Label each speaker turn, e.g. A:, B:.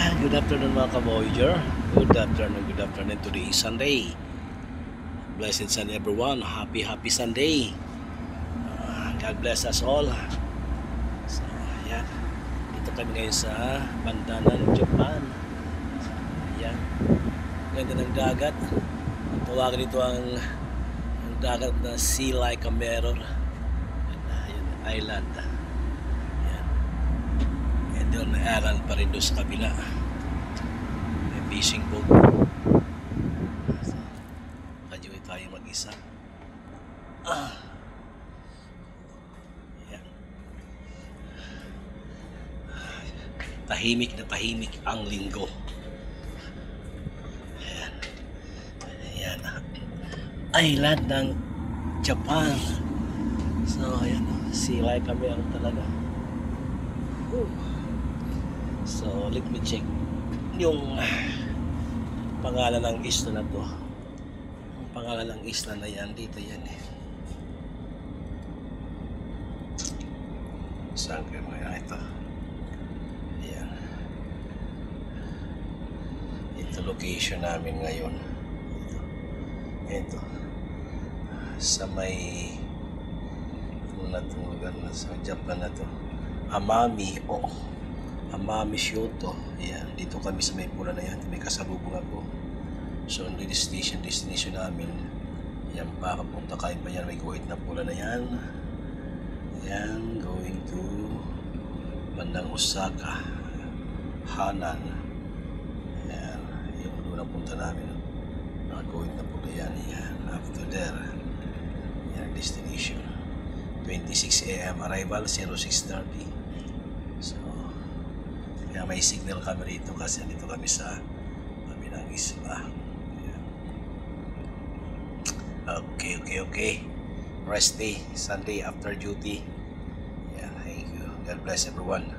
A: Good afternoon mga ka-Voyager. Good afternoon. Today is Sunday. Blessed Sunday everyone. Happy Sunday. God bless us all. So, ayan. Dito kami ngayon sa banda ng Japan. So, ayan. Ganda ng dagat. Tawagan dito ang dagat na sea like a mirror. Ayan, island. Doon may aral pa rin doon sa kabila, may fishing boat. So, makajoy tayo mag-isa. Ayan. Tahimik na tahimik ang linggo. Ayan. Ayan. Island ng Japan. So ayan, sea like a mirror talaga. So, let me check yung pangalan ng isla na to. Ang pangalan ng isla na yan, dito yan eh. Saan kayo mga ito? Ayan. Ito location namin ngayon. Ito. Sa may ano na itong lugar na sa Japan na to. Amami Shoto. Ayan, dito kami sa may pula na yan. May kasalubong ako. So, ang destination namin. Ayan pa, kapunta kayo pa yan. May guhit na pula na yan. Ayan, going to bandang Osaka, Hanan. Ayan, yung doon ang punta namin. Mga guhit na pula yan. Ayan, after there. Ayan, destination. 26 AM arrival, 06:30. So, kaya may signal kami rito kasi dito kami sa kabilang isla. Okay. Rest day, Sunday after duty. Yeah, thank you. God bless everyone.